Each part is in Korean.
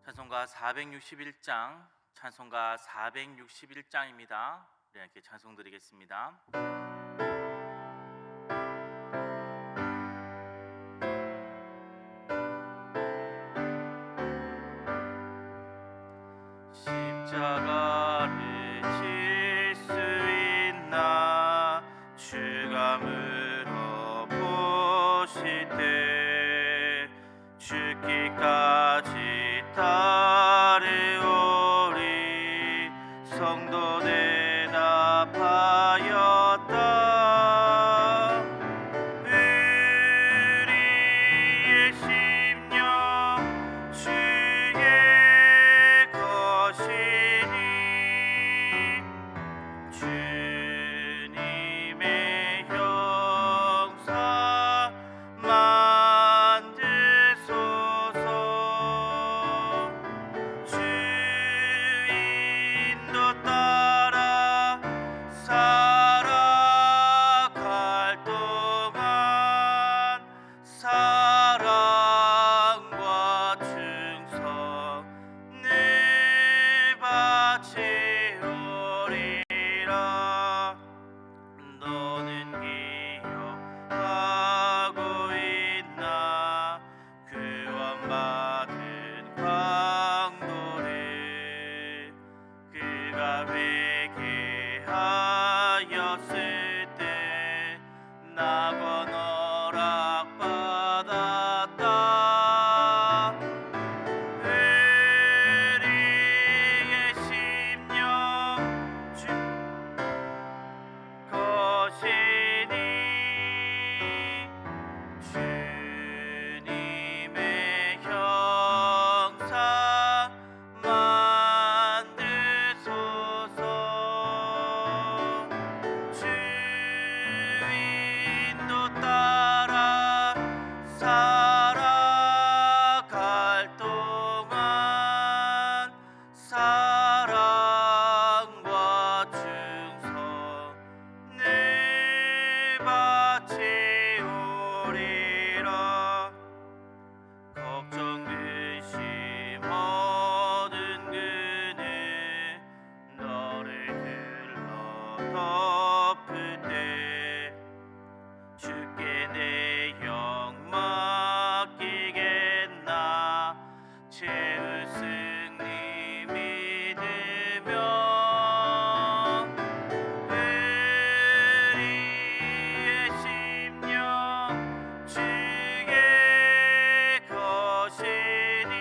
찬송가 461장, 찬송가 461장입니다. 우리 함께 찬송 드리겠습니다. 십자가를 질 수 있나 주가 물어보실 때 죽기까지 따르오리. 성도 대답하였다. 우리의 심령 주의 것이니 주님의 형상 만드소서. 주인도 따라 살아갈 동안 사랑과 충성 늘 바치오리라. 너는 기억하고 있나 구원받은 강도를. 그가 회개하였을 때 낙원 허락받았다. 우리의 심령 주 것이니 주님의 형상 만드소서. 주인도 따라 살아갈 동안 사랑과 충성 늘 바치오리라. 걱정 근심 얻은 그는 너를 들러 덮을 때 주께 내 영 맡기겠나. 최후 승리 믿으며 우리의 심령 주의 것이니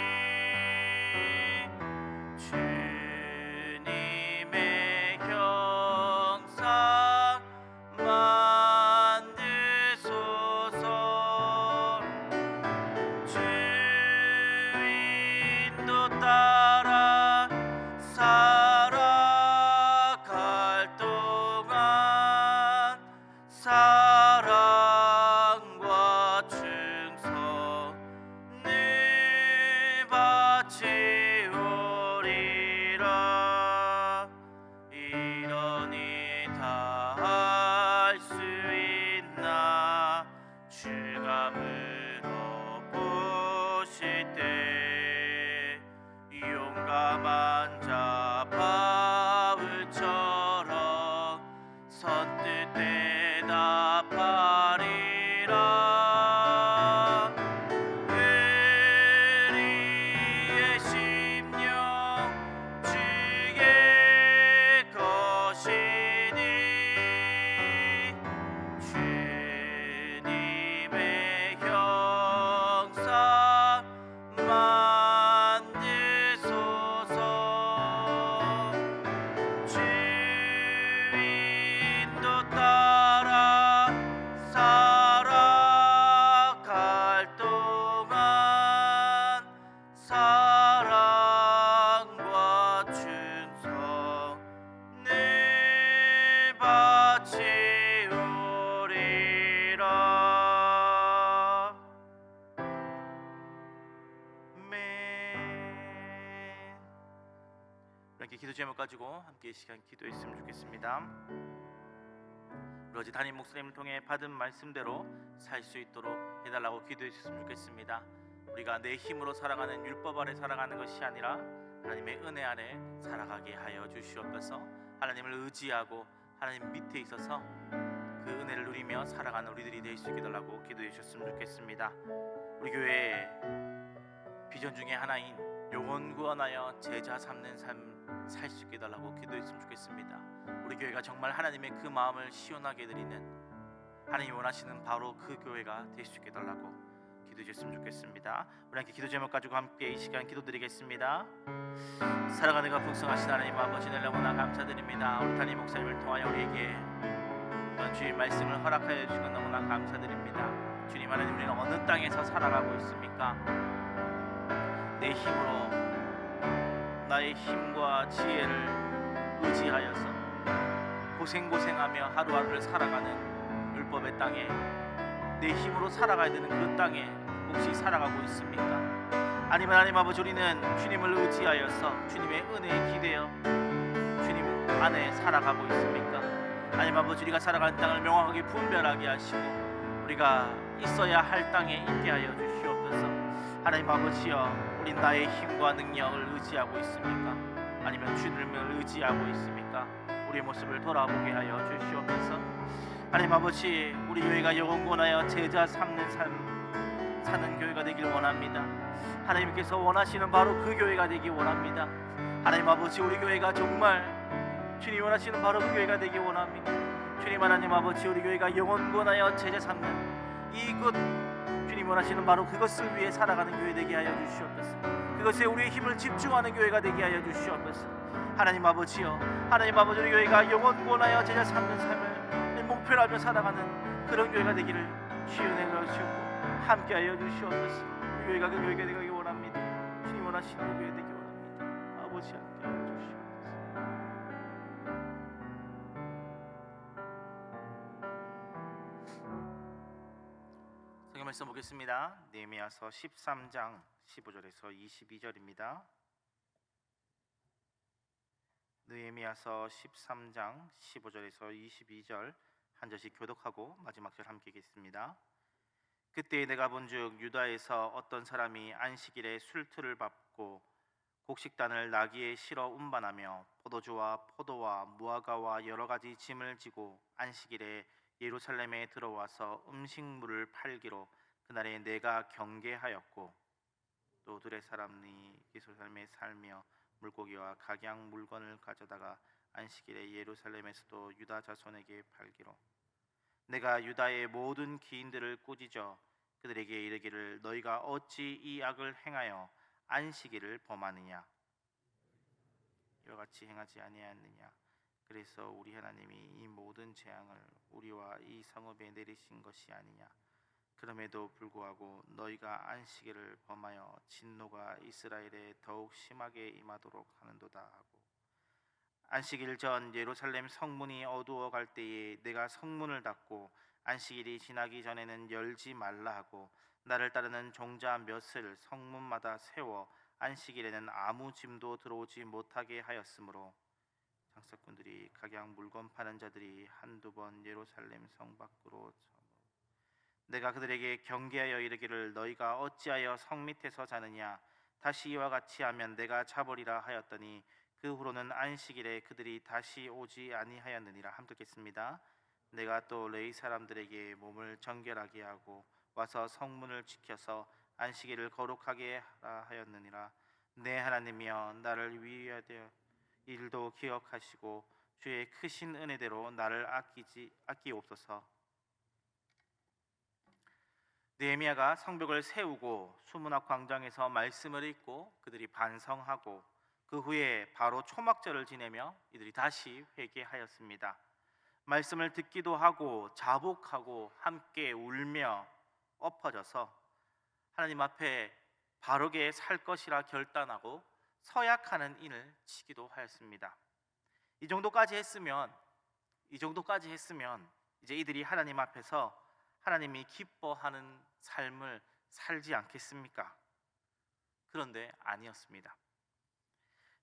주님의 형상 만드소서. 주인도 따라 살아갈 동안 사랑과 충성 늘 바치오리라. 이러니 다 할 수 있나 주가 물어보실 때 용감한 자 바울처럼 선뜻 대답하리라. 우리의 심령 주의 것이니 주님의 형상 만드소서. 주인도 따라 살아갈 동안 사랑과 충성 늘 바치오리라. 아멘. 이렇게 기도 제목 가지고 함께 이 시간 기도했으면 좋겠습니다. 우리 어제 담임 목사님을 통해 받은 말씀대로 살 수 있도록 해달라고 기도해 주셨으면 좋겠습니다. 우리가 내 힘으로 살아가는 율법 아래 살아가는 것이 아니라 하나님의 은혜 아래 살아가게 하여 주시옵소서. 하나님을 의지하고 하나님 밑에 있어서 그 은혜를 누리며 살아가는 우리들이 될 수 있게 달라고 기도해 주셨으면 좋겠습니다. 우리 교회의 비전 중에 하나인 영혼 구원하여 제자 삼는 삶 살 수 있게 달라고 기도했으면 좋겠습니다. 우리 교회가 정말 하나님의 그 마음을 시원하게 드리는, 하나님이 원하시는 바로 그 교회가 될 수 있게 달라고 기도해 주셨으면 좋겠습니다. 우리 함께 기도 제목 가지고 함께 이 시간 기도드리겠습니다. 살아가는 가 풍성하신 하나님 아버지, 너무나 감사드립니다. 우리 담임 목사님을 통하여 우리에게 주의 말씀을 허락하여 주시고 너무나 감사드립니다. 주님 하나님, 우리는 어느 땅에서 살아가고 있습니까? 내 힘으로, 나의 힘과 지혜를 의지하여서 고생하며 하루하루를 살아가는 율법의 땅에, 내 힘으로 살아가야 되는 그 땅에 혹시 살아가고 있습니까? 아니면 하나님 아버지, 우리는 주님을 의지하여서 주님의 은혜에 기대어 주님 안에 살아가고 있습니까? 하나님 아버지, 우리가 살아가는 땅을 명확하게 분별하게 하시고 우리가 있어야 할 땅에 있게 하여 주시옵소서. 하나님 아버지여, 우리 나의 힘과 능력을 의지하고 있습니까? 아니면 주님을 의지하고 있습니까? 우리의 모습을 돌아보게 하여 주시옵소서. 하나님 아버지, 우리 교회가 영원하여 제자 삼는 삶 사는 교회가 되길 원합니다. 하나님께서 원하시는 바로 그 교회가 되길 원합니다. 하나님 아버지, 우리 교회가 정말 주님 원하시는 바로 그 교회가 되길 원합니다. 주님 하나님 아버지, 우리 교회가 영원하여 제자 삼는 이곳, 주님 원하시는 바로 그것을 위해 살아가는 교회 되게 하여 주시옵소서. 그것에 우리의 힘을 집중하는 교회가 되게 하여 주시옵소서. 하나님 아버지여, 하나님 아버지, 우리 교회가 영원하여 제자 삼는 삶을 목표로 하며 살아가는 그런 교회가 되기를 주여 주시옵고 함께하여 주시옵소서. 우리 교회가 그 교회가 되기 원합니다. 주님 원하시는 그 교회 되기 원합니다. 아버지, 함께하여 주시옵소서. 성경 말씀 보겠습니다. 느헤미야서 13장 15절에서 22절입니다. 느헤미야서 13장 15절에서 22절 한 절씩 교독하고 마지막 절 함께 읽겠습니다. 그때 내가 본즉 유다에서 어떤 사람이 안식일에 술틀을 밟고 곡식단을 나귀에 실어 운반하며 포도주와 포도와 무화과와 여러 가지 짐을 지고 안식일에 예루살렘에 들어와서 음식물을 팔기로 그날에 내가 경계하였고, 또 둘의 사람이 예루살렘에 살며 물고기와 각양 물건을 가져다가 안식일에 예루살렘에서도 유다 자손에게 팔기로 내가 유다의 모든 기인들을 꾸짖어 그들에게 이르기를 너희가 어찌 이 악을 행하여 안식일을 범하느냐, 이와 같이 행하지 아니하였느냐. 그래서 우리 하나님이 이 모든 재앙을 우리와 이 성읍에 내리신 것이 아니냐. 그럼에도 불구하고 너희가 안식일을 범하여 진노가 이스라엘에 더욱 심하게 임하도록 하는도다 하고, 안식일 전 예루살렘 성문이 어두워 갈 때에 내가 성문을 닫고 안식일이 지나기 전에는 열지 말라 하고 나를 따르는 종자 몇을 성문마다 세워 안식일에는 아무 짐도 들어오지 못하게 하였으므로 장사꾼들이 각양 물건 파는 자들이 한두 번 예루살렘 성 밖으로 내가 그들에게 경계하여 이르기를 너희가 어찌하여 성 밑에서 자느냐. 다시 이와 같이 하면 내가 자버리라 하였더니 그 후로는 안식일에 그들이 다시 오지 아니하였느니라. 함께 읽겠습니다. 내가 또 레위 사람들에게 몸을 정결하게 하고 와서 성문을 지켜서 안식일을 거룩하게 하라 하였느니라. 내 하나님이여, 나를 위하여 일도 기억하시고 주의 크신 은혜대로 나를 아끼옵소서. 느헤미야가 성벽을 세우고 수문학 광장에서 말씀을 읽고 그들이 반성하고 그 후에 바로 초막절을 지내며 이들이 다시 회개하였습니다. 말씀을 듣기도 하고 자복하고 함께 울며 엎어져서 하나님 앞에 바르게 살 것이라 결단하고 서약하는 인을 치기도 하였습니다. 이 정도까지 했으면 이제 이들이 하나님 앞에서 하나님이 기뻐하는 삶을 살지 않겠습니까? 그런데 아니었습니다.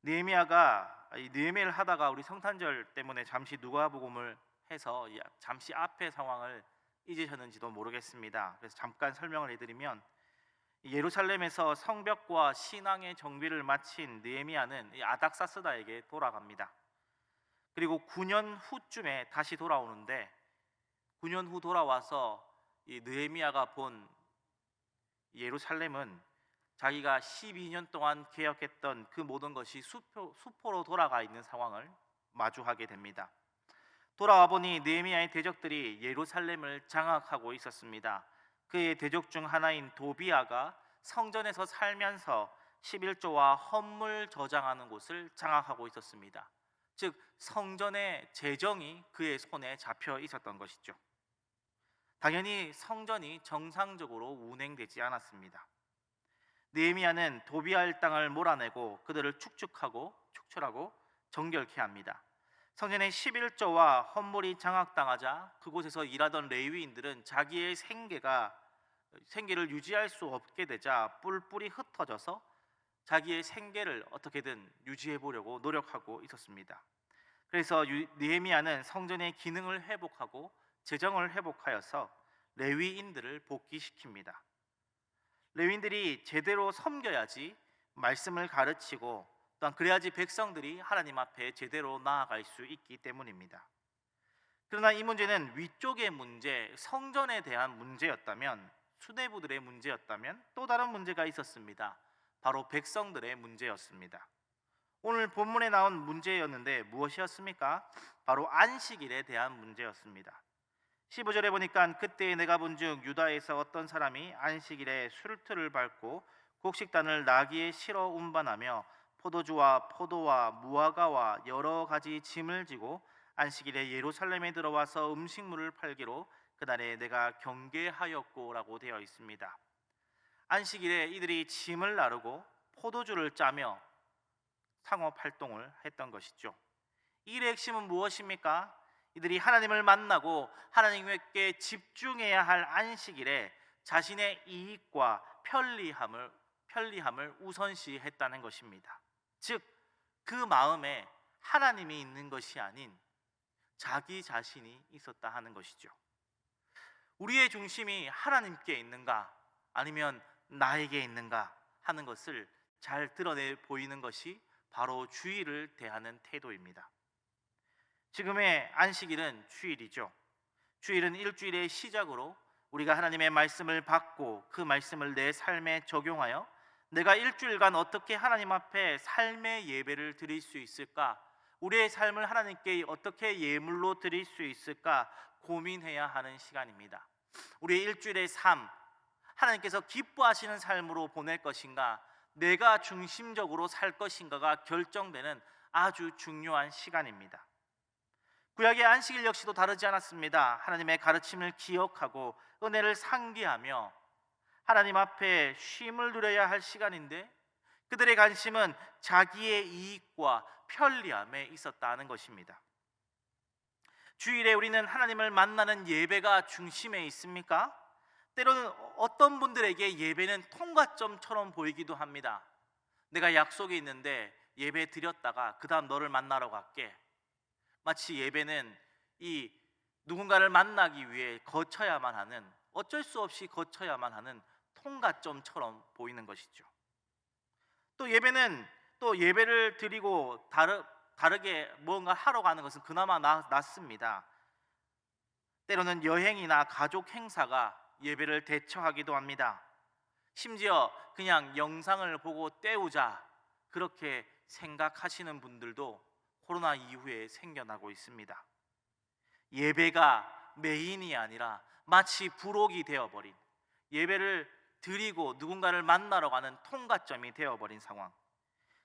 느헤미야를 하다가 우리 성탄절 때문에 잠시 누가복음을 해서 잠시 앞의 상황을 잊으셨는지도 모르겠습니다. 그래서 잠깐 설명을 해드리면 예루살렘에서 성벽과 신앙의 정비를 마친 느헤미야는 이 아닥사스다에게 돌아갑니다. 그리고 9년 후쯤에 다시 돌아오는데 9년 후 돌아와서 이 느헤미야가 본 예루살렘은 자기가 12년 동안 개혁했던 그 모든 것이 수포로 돌아가 있는 상황을 마주하게 됩니다. 돌아와 보니 느헤미야의 대적들이 예루살렘을 장악하고 있었습니다. 그의 대적 중 하나인 도비아가 성전에서 살면서 11조와 헌물 저장하는 곳을 장악하고 있었습니다. 즉 성전의 재정이 그의 손에 잡혀 있었던 것이죠. 당연히 성전이 정상적으로 운행되지 않았습니다. 느헤미야는 도비아 일당을 몰아내고 그들을 축출하고 정결케 합니다. 성전의 11조와 헌물이 장악당하자 그곳에서 일하던 레위인들은 자기의 생계를 유지할 수 없게 되자 뿔뿔이 흩어져서 자기의 생계를 어떻게든 유지해 보려고 노력하고 있었습니다. 그래서 느헤미야는 성전의 기능을 회복하고 재정을 회복하여서 레위인들을 복귀시킵니다. 레위인들이 제대로 섬겨야지 말씀을 가르치고 또한 그래야지 백성들이 하나님 앞에 제대로 나아갈 수 있기 때문입니다. 그러나 이 문제는 위쪽의 문제, 성전에 대한 문제였다면, 수뇌부들의 문제였다면 또 다른 문제가 있었습니다. 바로 백성들의 문제였습니다. 오늘 본문에 나온 문제였는데 무엇이었습니까? 바로 안식일에 대한 문제였습니다. 15절에 보니까 그때 내가 본 중 유다에서 어떤 사람이 안식일에 술틀을 밟고 곡식단을 나귀에 실어 운반하며 포도주와 포도와 무화과와 여러 가지 짐을 지고 안식일에 예루살렘에 들어와서 음식물을 팔기로 그날에 내가 경계하였고라고 되어 있습니다. 안식일에 이들이 짐을 나르고 포도주를 짜며 상업 활동을 했던 것이죠. 이 일의 핵심은 무엇입니까? 이들이 하나님을 만나고 하나님께 집중해야 할 안식일에 자신의 이익과 편리함을 우선시했다는 것입니다. 즉, 그 마음에 하나님이 있는 것이 아닌 자기 자신이 있었다 하는 것이죠. 우리의 중심이 하나님께 있는가 아니면 나에게 있는가 하는 것을 잘 드러내 보이는 것이 바로 주일을 대하는 태도입니다. 지금의 안식일은 주일이죠. 주일은 일주일의 시작으로 우리가 하나님의 말씀을 받고 그 말씀을 내 삶에 적용하여 내가 일주일간 어떻게 하나님 앞에 삶의 예배를 드릴 수 있을까, 우리의 삶을 하나님께 어떻게 예물로 드릴 수 있을까 고민해야 하는 시간입니다. 우리의 일주일의 삶, 하나님께서 기뻐하시는 삶으로 보낼 것인가, 내가 중심적으로 살 것인가가 결정되는 아주 중요한 시간입니다. 구약의 안식일 역시도 다르지 않았습니다. 하나님의 가르침을 기억하고 은혜를 상기하며 하나님 앞에 쉼을 누려야 할 시간인데 그들의 관심은 자기의 이익과 편리함에 있었다는 것입니다. 주일에 우리는 하나님을 만나는 예배가 중심에 있습니까? 때로는 어떤 분들에게 예배는 통과점처럼 보이기도 합니다. 내가 약속이 있는데 예배 드렸다가 그 다음 너를 만나러 갈게. 마치 예배는 이 누군가를 만나기 위해 거쳐야만 하는, 어쩔 수 없이 거쳐야만 하는 통과점처럼 보이는 것이죠. 또 예배는 또 예배를 드리고 다르게 뭔가 하러 가는 것은 그나마 낫습니다. 때로는 여행이나 가족 행사가 예배를 대처하기도 합니다. 심지어 그냥 영상을 보고 때우자 그렇게 생각하시는 분들도 코로나 이후에 생겨나고 있습니다. 예배가 메인이 아니라 마치 부록이 되어버린, 예배를 드리고 누군가를 만나러 가는 통과점이 되어버린 상황.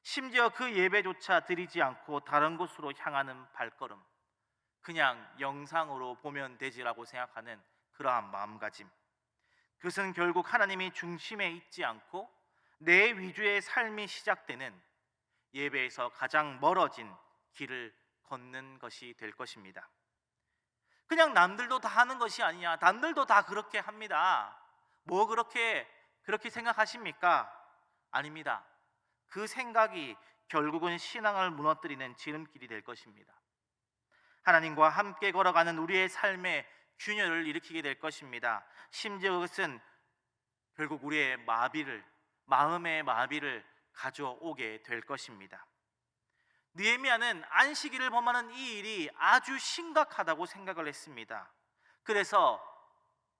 심지어 그 예배조차 드리지 않고 다른 곳으로 향하는 발걸음, 그냥 영상으로 보면 되지라고 생각하는 그러한 마음가짐. 그것은 결국 하나님이 중심에 있지 않고 내 위주의 삶이 시작되는 예배에서 가장 멀어진 길을 걷는 것이 될 것입니다. 그냥 남들도 다 하는 것이 아니야, 남들도 다 그렇게 합니다, 뭐 그렇게 생각하십니까? 아닙니다. 그 생각이 결국은 신앙을 무너뜨리는 지름길이 될 것입니다. 하나님과 함께 걸어가는 우리의 삶에 균열을 일으키게 될 것입니다. 심지어 그것은 결국 우리의 마음의 마비를 가져오게 될 것입니다. 느헤미야는 안식일을 범하는 이 일이 아주 심각하다고 생각을 했습니다. 그래서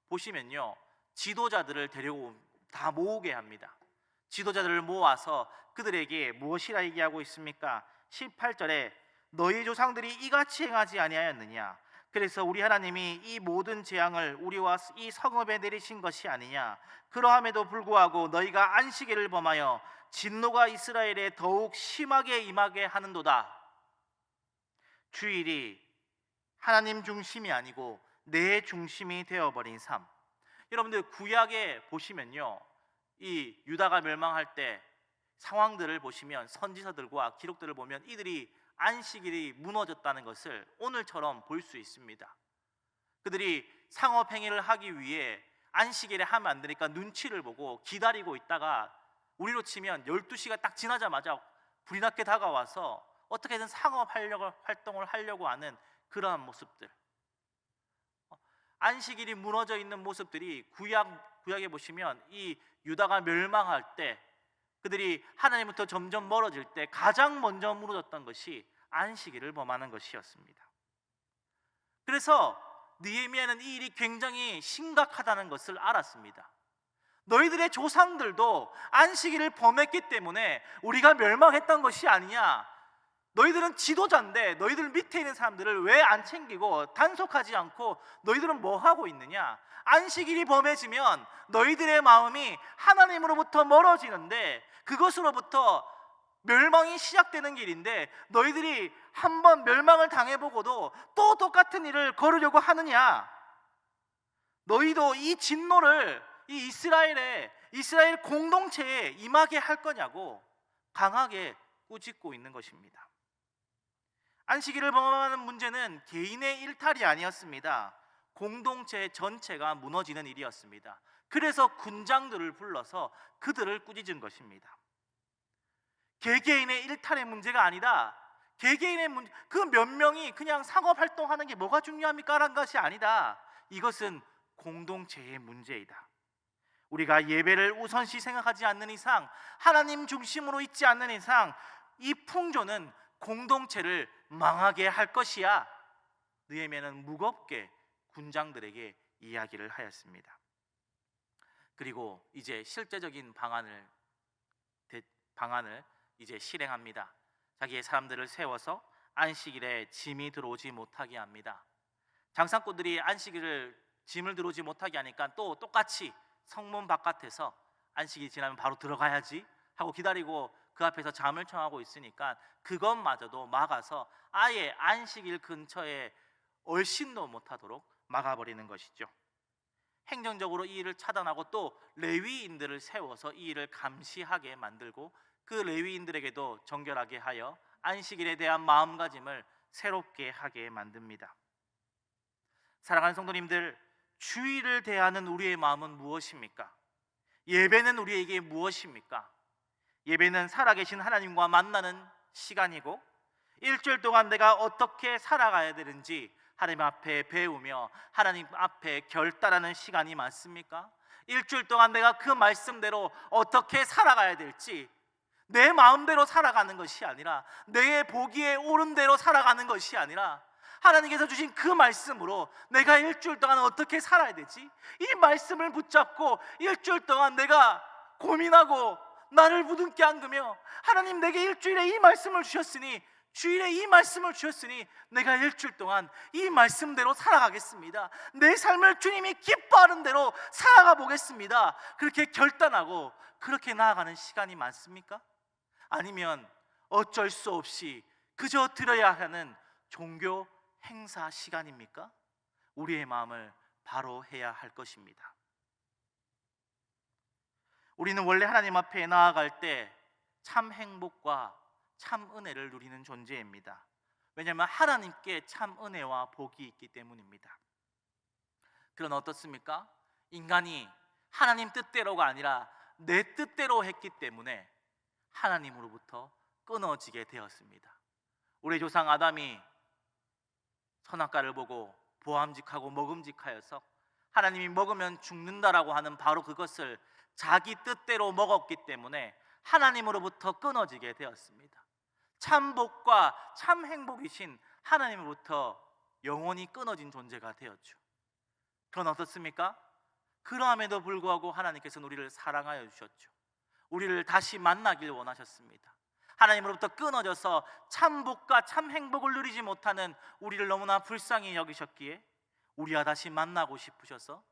보시면요, 지도자들을 데리고 다 모으게 합니다. 지도자들을 모아서 그들에게 무엇이라 얘기하고 있습니까? 18절에 너희 조상들이 이같이 행하지 아니하였느냐? 그래서 우리 하나님이 이 모든 재앙을 우리와 이 성읍에 내리신 것이 아니냐? 그러함에도 불구하고 너희가 안식일을 범하여 진노가 이스라엘에 더욱 심하게 임하게 하는도다. 주일이 하나님 중심이 아니고 내 중심이 되어버린 삶. 여러분들 구약에 보시면요, 이 유다가 멸망할 때 상황들을 보시면, 선지서들과 기록들을 보면 이들이 안식일이 무너졌다는 것을 오늘처럼 볼 수 있습니다. 그들이 상업행위를 하기 위해 안식일에 하면 안 되니까 눈치를 보고 기다리고 있다가 우리로 치면 12시가 딱 지나자마자 불이 나게 다가와서 어떻게든 활동을 하려고 하는 그러한 모습들, 안식일이 무너져 있는 모습들이 구약에 보시면 이 유다가 멸망할 때, 그들이 하나님부터 점점 멀어질 때 가장 먼저 무너졌던 것이 안식일을 범하는 것이었습니다. 그래서 느헤미야는 이 일이 굉장히 심각하다는 것을 알았습니다. 너희들의 조상들도 안식일을 범했기 때문에 우리가 멸망했던 것이 아니냐? 너희들은 지도자인데 너희들 밑에 있는 사람들을 왜 안 챙기고 단속하지 않고 너희들은 뭐 하고 있느냐? 안식일이 범해지면 너희들의 마음이 하나님으로부터 멀어지는데 그것으로부터 멸망이 시작되는 길인데 너희들이 한번 멸망을 당해보고도 또 똑같은 일을 거르려고 하느냐? 너희도 이 진노를 이 이스라엘 공동체에 임하게 할 거냐고 강하게 꾸짖고 있는 것입니다. 안식일을 범하는 문제는 개인의 일탈이 아니었습니다. 공동체 전체가 무너지는 일이었습니다. 그래서 군장들을 불러서 그들을 꾸짖은 것입니다. 개개인의 일탈의 문제가 아니다. 개개인의 문제, 그 몇 명이 그냥 상업활동하는 게 뭐가 중요합니까? 라는 것이 아니다. 이것은 공동체의 문제이다. 우리가 예배를 우선시 생각하지 않는 이상, 하나님 중심으로 있지 않는 이상 이 풍조는 공동체를 망하게 할 것이야. 느헤미야는 무겁게 군장들에게 이야기를 하였습니다. 그리고 이제 실제적인 방안을 이제 실행합니다. 자기의 사람들을 세워서 안식일에 짐이 들어오지 못하게 합니다. 장사꾼들이 안식일을 짐을 들어오지 못하게 하니까 또 똑같이 성문 바깥에서 안식일 지나면 바로 들어가야지 하고 기다리고 그 앞에서 잠을 청하고 있으니까 그것마저도 막아서 아예 안식일 근처에 얼씬도 못하도록 막아버리는 것이죠. 행정적으로 이 일을 차단하고 또 레위인들을 세워서 이 일을 감시하게 만들고 그 레위인들에게도 정결하게 하여 안식일에 대한 마음가짐을 새롭게 하게 만듭니다. 사랑하는 성도님들, 주일을 대하는 우리의 마음은 무엇입니까? 예배는 우리에게 무엇입니까? 예배는 살아계신 하나님과 만나는 시간이고 일주일 동안 내가 어떻게 살아가야 되는지 하나님 앞에 배우며 하나님 앞에 결단하는 시간이 많습니까? 일주일 동안 내가 그 말씀대로 어떻게 살아가야 될지, 내 마음대로 살아가는 것이 아니라 내 보기에 옳은 대로 살아가는 것이 아니라 하나님께서 주신 그 말씀으로 내가 일주일 동안 어떻게 살아야 되지? 이 말씀을 붙잡고 일주일 동안 내가 고민하고 나를 부둥켜 안으며 하나님 내게 일주일에 이 말씀을 주셨으니 주일에 이 말씀을 주셨으니 내가 일주일 동안 이 말씀대로 살아가겠습니다. 내 삶을 주님이 기뻐하는 대로 살아가 보겠습니다. 그렇게 결단하고 그렇게 나아가는 시간이 많습니까? 아니면 어쩔 수 없이 그저 들어야 하는 종교 행사 시간입니까? 우리의 마음을 바로 해야 할 것입니다. 우리는 원래 하나님 앞에 나아갈 때 참 행복과 참 은혜를 누리는 존재입니다. 왜냐하면 하나님께 참 은혜와 복이 있기 때문입니다. 그러나 어떻습니까? 인간이 하나님 뜻대로가 아니라 내 뜻대로 했기 때문에 하나님으로부터 끊어지게 되었습니다. 우리 조상 아담이 선악과를 보고 보암직하고 먹음직하여서 하나님이 먹으면 죽는다라고 하는 바로 그것을 자기 뜻대로 먹었기 때문에 하나님으로부터 끊어지게 되었습니다. 참 복과 참 행복이신 하나님으로부터 영원히 끊어진 존재가 되었죠. 그건 어떻습니까? 그러함에도 불구하고 하나님께서는 우리를 사랑하여 주셨죠. 우리를 다시 만나길 원하셨습니다. 하나님으로부터 끊어져서 참 복과 참 행복을 누리지 못하는 우리를 너무나 불쌍히 여기셨기에 우리와 다시 만나고 싶으셔서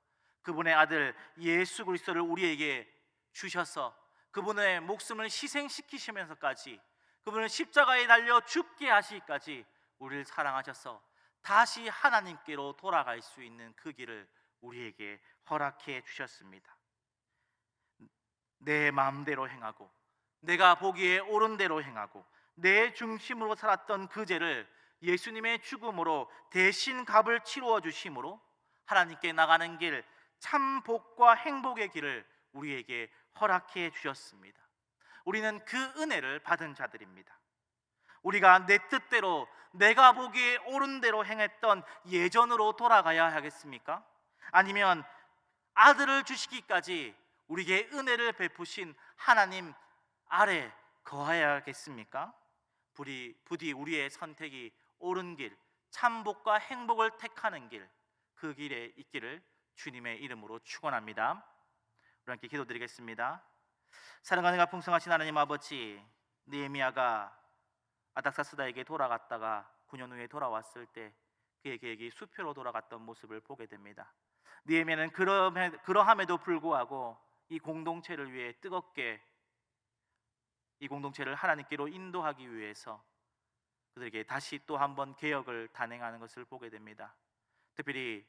그분의 아들 예수 그리스도를 우리에게 주셔서 그분의 목숨을 희생시키시면서까지 그분을 십자가에 달려 죽게 하시기까지 우리를 사랑하셔서 다시 하나님께로 돌아갈 수 있는 그 길을 우리에게 허락해 주셨습니다. 내 마음대로 행하고 내가 보기에 옳은 대로 행하고 내 중심으로 살았던 그 죄를 예수님의 죽음으로 대신 값을 치루어 주심으로 하나님께 나가는 길, 참 복과 행복의 길을 우리에게 허락해 주셨습니다. 우리는 그 은혜를 받은 자들입니다. 우리가 내 뜻대로 내가 보기에 옳은 대로 행했던 예전으로 돌아가야 하겠습니까? 아니면 아들을 주시기까지 우리에게 은혜를 베푸신 하나님 아래 거하야겠습니까? 부디 우리의 선택이 옳은 길, 참복과 행복을 택하는 길, 그 길에 있기를 주님의 이름으로 축원합니다. 우리 함께 기도드리겠습니다. 사랑과 은혜가 풍성하신 하나님 아버지, 느헤미야가 아닥사스다에게 돌아갔다가 9년 후에 돌아왔을 때 그의 계획이 수표로 돌아갔던 모습을 보게 됩니다. 느헤미야는 그러함에도 불구하고 이 공동체를 위해 뜨겁게 이 공동체를 하나님께로 인도하기 위해서 그들에게 다시 또 한 번 개혁을 단행하는 것을 보게 됩니다. 특별히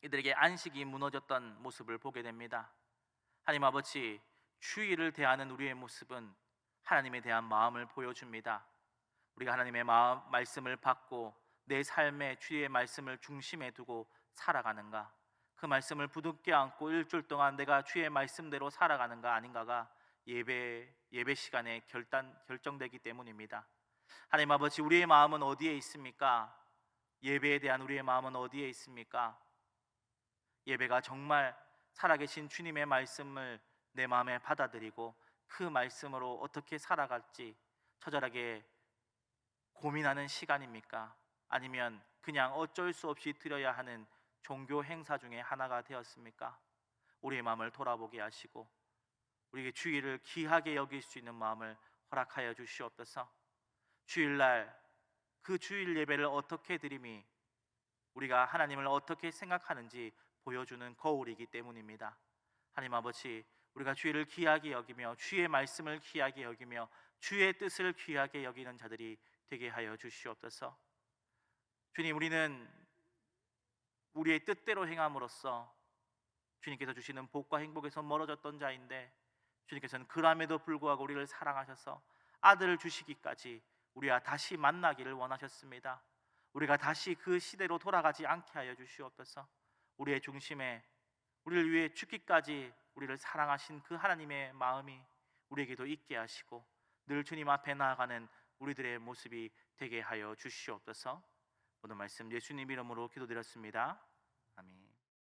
이들에게 안식이 무너졌던 모습을 보게 됩니다. 하나님 아버지, 주일을 대하는 우리의 모습은 하나님에 대한 마음을 보여줍니다. 우리가 하나님의 말씀을 받고 내 삶에 주의 말씀을 중심에 두고 살아가는가, 그 말씀을 부둥켜 안고 일주일 동안 내가 주의 말씀대로 살아가는가 아닌가가 예배 시간에 결정되기 때문입니다. 하나님 아버지, 우리의 마음은 어디에 있습니까? 예배에 대한 우리의 마음은 어디에 있습니까? 예배가 정말 살아계신 주님의 말씀을 내 마음에 받아들이고 그 말씀으로 어떻게 살아갈지 처절하게 고민하는 시간입니까? 아니면 그냥 어쩔 수 없이 드려야 하는 종교 행사 중에 하나가 되었습니까? 우리의 마음을 돌아보게 하시고 우리에게 주일을 귀하게 여길 수 있는 마음을 허락하여 주시옵소서. 주일날 그 주일 예배를 어떻게 드림이 우리가 하나님을 어떻게 생각하는지 보여주는 거울이기 때문입니다. 하나님 아버지, 우리가 주일을 귀하게 여기며 주의 말씀을 귀하게 여기며 주의 뜻을 귀하게 여기는 자들이 되게 하여 주시옵소서. 주님, 우리는 우리의 뜻대로 행함으로써 주님께서 주시는 복과 행복에서 멀어졌던 자인데 주님께서는 그럼에도 불구하고 우리를 사랑하셔서 아들을 주시기까지 우리와 다시 만나기를 원하셨습니다. 우리가 다시 그 시대로 돌아가지 않게 하여 주시옵소서. 우리의 중심에 우리를 위해 죽기까지 우리를 사랑하신 그 하나님의 마음이 우리에게도 있게 하시고 늘 주님 앞에 나아가는 우리들의 모습이 되게 하여 주시옵소서. 오늘 말씀 예수님 이름으로 기도드렸습니다.